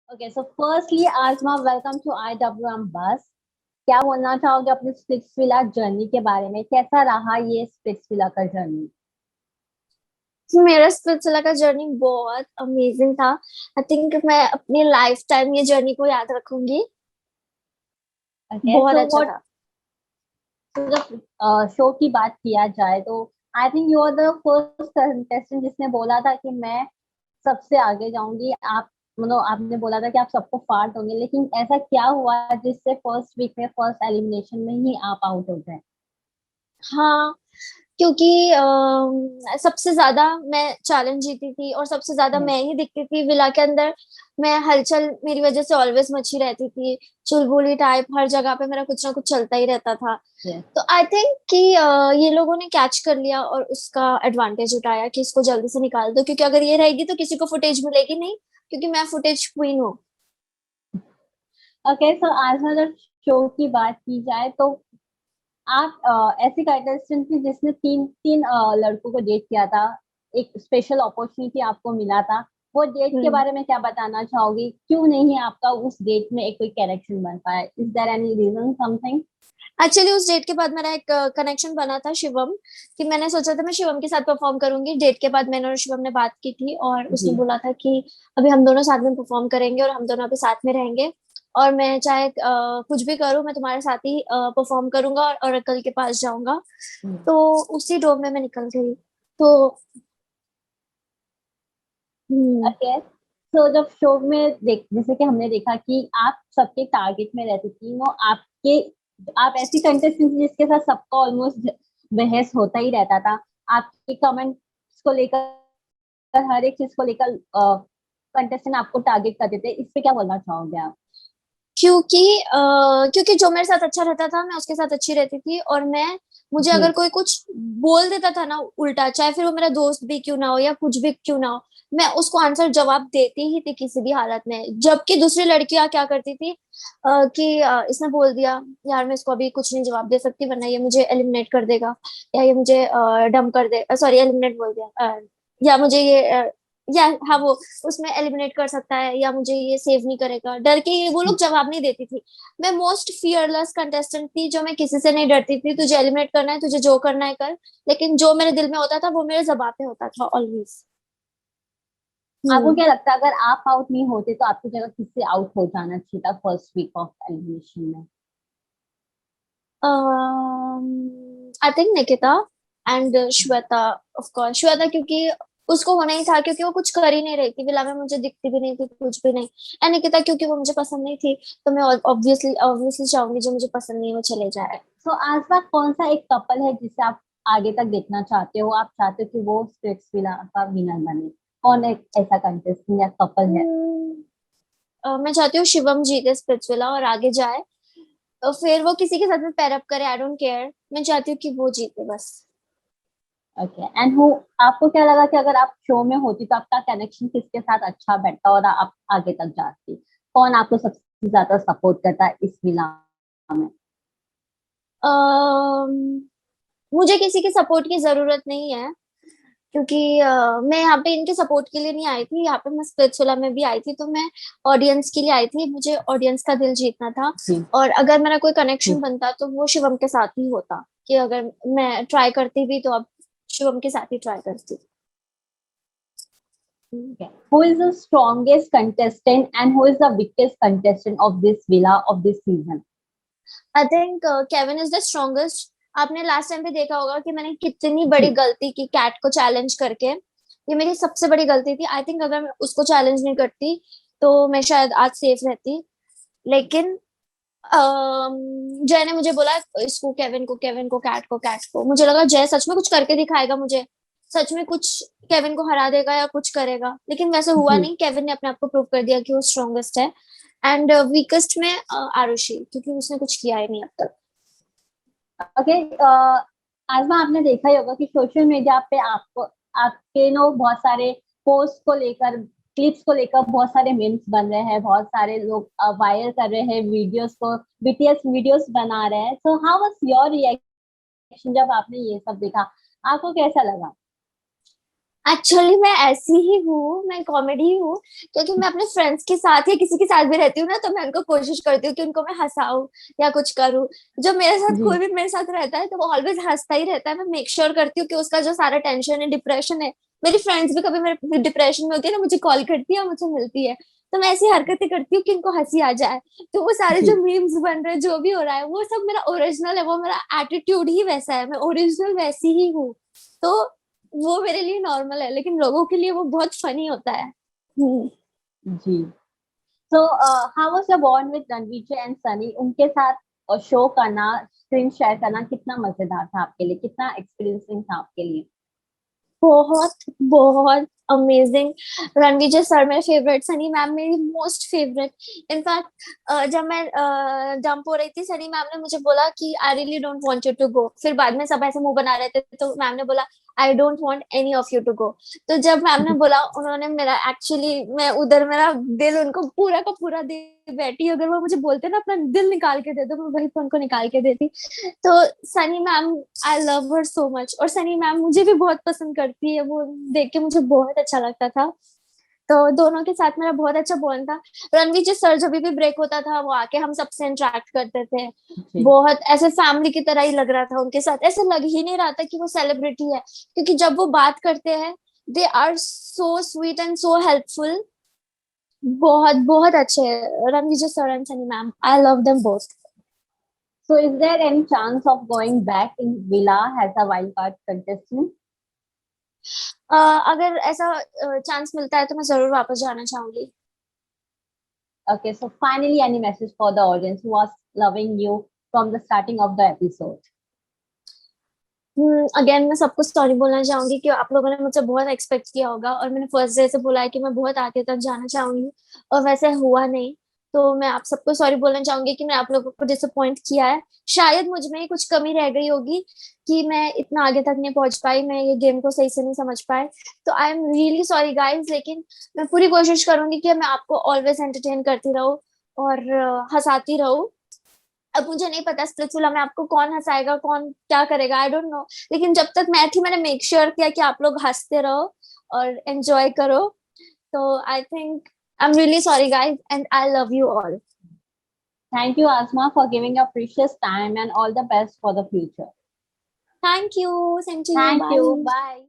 Okay so firstly आजमा welcome to IWM बस। क्या बोलना चाहोगे अपनी स्पिट्सविला जर्नी के बारे में? कैसा रहा ये स्पिट्सविला का जर्नी? मेरा स्पिट्सविला का जर्नी बहुत अमेजिंग था। आई थिंक मैं अपनी लाइफ टाइम ये जर्नी को याद रखूंगी। ओके बहुत सो अच्छा व्हाट, था। जब शो की बात किया जाए तो I think you are the first contestant जिसने बोला था कि मैं सबसे आगे जाऊंगी। आप मतलब आपने बोला था कि आप सबको फाड़ दोगे, लेकिन ऐसा क्या हुआ जिससे फर्स्ट वीक में फर्स्ट एलिमिनेशन में ही आप आउट हो गए? हाँ, क्योंकि सबसे ज्यादा मैं चैलेंज जीती थी और सबसे ज्यादा यस। मैं ही दिखती थी विला के अंदर। मैं हलचल मेरी वजह से ऑलवेज मची रहती थी। चुलबुली टाइप हर जगह पे मेरा कुछ ना कुछ चलता ही रहता था। यस। तो आई थिंक कि ये लोगों ने कैच कर लिया और उसका एडवांटेज उठाया कि इसको जल्दी से निकाल दो, क्योंकि अगर ये रहेगी तो किसी को फुटेज मिलेगी नहीं, क्योंकि मैं फुटेज क्वीन हूँ। ओके सो आज अगर शो की बात की जाए तो आप ऐसी कंटेस्टेंट थी जिसने तीन तीन लड़कों को डेट किया था। एक स्पेशल अपॉर्चुनिटी आपको मिला था। वो डेट के हम्म। बारे में क्या बताना चाहोगी? क्यों नहीं आपका उस डेट में एक कोई कनेक्शन बन पाया? Is there any reason something? Actually उस डेट के बाद मेरा एक कनेक्शन बना था शिवम, कि मैंने सोचा था मैं शिवम के साथ परफॉर्म करूंगी। डेट के बाद मैंने और शिवम ने बात की थी और उसने जी। बोला था कि अभी हम दोनों साथ में परफॉर्म करेंगे और हम दोनों अभी साथ में रहेंगे। और मैं चाहे कुछ भी करूं, मैं तुम्हारे साथ ही परफॉर्म करूंगा और ओरेकल के पास जाऊंगा। तो उसी डोर में मैं निकल गई। तो हम्म। ओके सो जब शो में देख जैसे कि हमने देखा कि आप सबके टारगेट में रहती थी, वो आपके आप ऐसी कंटेस्टेंट थी जिसके साथ सबका ऑलमोस्ट बहस होता ही रहता था। आपके कमेंट्स को लेकर, हर एक चीज को लेकर कंटेस्टेंट आपको टारगेट करते थे। इस पे क्या बोलना चाहोगे आप? क्योंकि क्योंकि जो मेरे साथ अच्छा रहता था मैं उसके साथ अच्छी रहती थी। और मैं मुझे जी। अगर कोई कुछ बोल देता था ना उल्टा, चाहे फिर वो मेरा दोस्त भी क्यों ना हो या कुछ भी क्यों ना हो, मैं उसको आंसर जवाब देती ही थी किसी भी हालत में। जबकि दूसरी लड़कियां क्या करती थी कि इसने बोल दिया, यार मैं इसको अभी कुछ नहीं जवाब दे सकती वरना ये मुझे एलिमिनेट कर देगा, या ये मुझे डम कर दे, सॉरी एलिमिनेट बोल दिया, या मुझे ये या हाँ वो उसमें एलिमिनेट कर सकता है, या मुझे ये सेव नहीं करेगा। डर के ये वो लोग जवाब नहीं देती थी। मैं मोस्ट फियरलेस कंटेस्टेंट थी, जो मैं किसी से नहीं डरती थी। तुझे एलिमिनेट करना है, तुझे जो करना है कर, लेकिन जो मेरे दिल में होता था वो मेरे जबान पे होता था ऑलवेज। आपको हम्म। क्या लगता है, अगर आप आउट नहीं होते तो आपकी जगह किससे आउट हो जाना चाहिए था फर्स्ट वीक ऑफ एलिमिनेशन में? I think Nikita and Shweta. Of course Shweta, क्योंकि उसको होना ही था, क्योंकि वो कुछ कर ही नहीं रही थी विला में, मुझे दिखती भी नहीं थी कुछ भी नहीं। एंड निकिता क्योंकि वो मुझे पसंद नहीं थी, तो मैं ऑब्वियसली ऑब्वियसली चाहूंगी जो मुझे पसंद नहीं है वो चले जाए। सो आज बात कौन सा एक कपल है जिसे आप आगे तक देखना चाहते हो? आप चाहते हो कि वो स्पिट्सविला का विनर बने? कौन एक ऐसा कंटेस्टेंट या कपल है? मैं चाहती हूँ शिवम जीते स्पिट्सविला और आगे जाए। तो फिर वो किसी के साथ भी पैर अप करे, आई डोंट केयर, मैं चाहती हूँ कि वो जीते बस। ओके एंड हु आपको क्या लगा कि अगर आप शो में होती तो आपका कनेक्शन किसके साथ अच्छा बैठता और आप आगे तक जाती? कौन आपको सबसे ज्यादा सपोर्ट करता है इस विला में? अम्म, मुझे किसी की सपोर्ट की जरूरत नहीं है, क्योंकि मैं यहाँ पे इनके सपोर्ट के लिए नहीं आई थी। यहाँ पे मैं स्पिरिचुअला में भी आई थी तो मैं ऑडियंस के लिए आई थी, मुझे ऑडियंस का दिल जीतना था। जी। और अगर मेरा कोई कनेक्शन जी। बनता तो वो शिवम के साथ ही होता, कि अगर मैं ट्राई करती भी तो अब शिवम के साथ ही ट्राई करती। Okay. Who is the strongest contestant and who is the weakest contestant of this villa of this season? I think Kevin is the strongest. आपने लास्ट टाइम पे देखा होगा कि मैंने कितनी बड़ी जी। गलती की कैट को चैलेंज करके। ये मेरी सबसे बड़ी गलती थी। आई थिंक अगर मैं उसको चैलेंज नहीं करती तो मैं शायद आज सेफ रहती। लेकिन जय ने मुझे बोला इसको, केविन को कैट को, मुझे लगा जय सच में कुछ करके दिखाएगा मुझे, सच में कुछ केविन को हरा देगा या कुछ करेगा, लेकिन वैसे हुआ जी। नहीं। केविन ने अपने आप को प्रूव कर दिया कि वो स्ट्रॉन्गेस्ट है। एंड वीकेस्ट में आरुषि, क्योंकि उसने कुछ किया ही नहीं अब तक। ओके आजमा आपने देखा ही होगा कि सोशल मीडिया पे आपको आपके नो बहुत सारे पोस्ट को लेकर, क्लिप्स को लेकर बहुत सारे मीम्स बन रहे हैं। बहुत सारे लोग वायरल कर रहे हैं वीडियोस को, बीटीएस वीडियोस बना रहे हैं। सो हाउ वाज योर रिएक्शन जब आपने ये सब देखा? आपको कैसा लगा? एक्चुअली मैं ऐसी ही हूँ, मैं कॉमेडी हूँ, क्योंकि मैं अपने फ्रेंड्स के साथ या किसी के साथ भी रहती हूँ ना, तो मैं उनको कोशिश करती हूँ कि उनको मैं हंसाऊं या कुछ करूँ। जब मेरे साथ जी। कोई भी मेरे साथ रहता है तो वो ऑलवेज हंसता ही रहता है। मैं मेक श्योर करती हूँ कि उसका जो सारा टेंशन है, डिप्रेशन है, मेरी फ्रेंड्स भी कभी मेरे डिप्रेशन में होती है ना, मुझे कॉल करती है और मुझे मिलती है, तो मैं ऐसी हरकतें करती हूँ कि इनको हंसी आ जाए। तो वो सारे जो जी। मीम्स बन रहे हैं, जो भी हो रहा है, वो सब मेरा ओरिजिनल है, वो मेरा एटीट्यूड ही वैसा है, मैं ओरिजिनल वैसी ही हूँ। तो वो मेरे लिए नॉर्मल है, लेकिन लोगों के लिए वो बहुत फनी होता है। जी। So how was your bond with Ranveer and Sunny? उनके साथ शो करना, स्क्रीन शेयर करना कितना मजेदार था आपके लिए, कितना एक्सपीरियंसिंग था आपके लिए? बहुत बहुत अमेजिंग। रणविजय सर मेरे फेवरेट, सनी मैम मेरी मोस्ट फेवरेट। इनफैक्ट जब मैं जंप हो रही थी, सनी मैम ने मुझे बोला कि I really don't want you to go. फिर बाद में सब ऐसे मुंह बना रहे थे, तो मैम ने बोला I don't want any of you to go. तो जब मैम ने बोला, उन्होंने मेरा एक्चुअली, मैं उधर मेरा दिल उनको पूरा का पूरा दे बैठी। अगर वो मुझे बोलते ना अपना दिल निकाल के दे दो, मैं वही पे उनको निकाल के देती। तो Sunny ma'am, I love her so much. और सनी मैम मुझे भी बहुत पसंद करती है, वो देख के मुझे बहुत अच्छा लगता था। तो दोनों के साथ मेरा बहुत अच्छा बॉन्ड था। रणवीर जी सर जब भी ब्रेक होता था, वो आके हम सबसे इंटरेक्ट करते थे। जी। बहुत ऐसे फैमिली की तरह ही लग रहा था उनके साथ, ऐसे लग ही नहीं रहा था कि वो सेलिब्रिटी है, क्योंकि जब वो बात करते हैं, they are so sweet and so helpful. बहुत बहुत अच्छे हैं Ranveer ji sir and Sunny ma'am, I love them both. So is there any chance of going back in Villa as a wild card contestant? अगर ऐसा चांस मिलता है तो मैं जरूर वापस जाना चाहूंगी। Okay, so finally, any message for the audience who was loving you from the starting of the episode? Again मैं सबको सॉरी बोलना चाहूंगी कि आप लोगों ने मुझसे बहुत एक्सपेक्ट किया होगा, और मैंने फर्स्ट डे से बोला है कि मैं बहुत आगे तक जाना चाहूंगी, और वैसे हुआ नहीं। तो मैं आप सबको सॉरी बोलना चाहूंगी कि मैं आप लोगों को डिसअपॉइंट किया है। शायद मुझ में ही कुछ कमी रह गई होगी कि मैं इतना आगे तक नहीं पहुंच पाई, मैं ये गेम को सही से नहीं समझ पाई। तो I am really sorry guys, लेकिन मैं पूरी कोशिश करूंगी कि मैं आपको ऑलवेज एंटरटेन करती रहूं और हंसाती रहूं। अब मुझे नहीं पता स्पिरिचुअल में आपको कौन हंसाएगा, कौन क्या करेगा, आई डोंट नो। लेकिन जब तक मैं थी, मैंने मेक श्योर किया कि आप लोग हंसते रहो और एंजॉय करो। तो I think I am really sorry guys, and I love you all. Thank you, Asma, for giving your precious time and all the best for the future. Thank you, same to you, Thank you. Bye. Bye.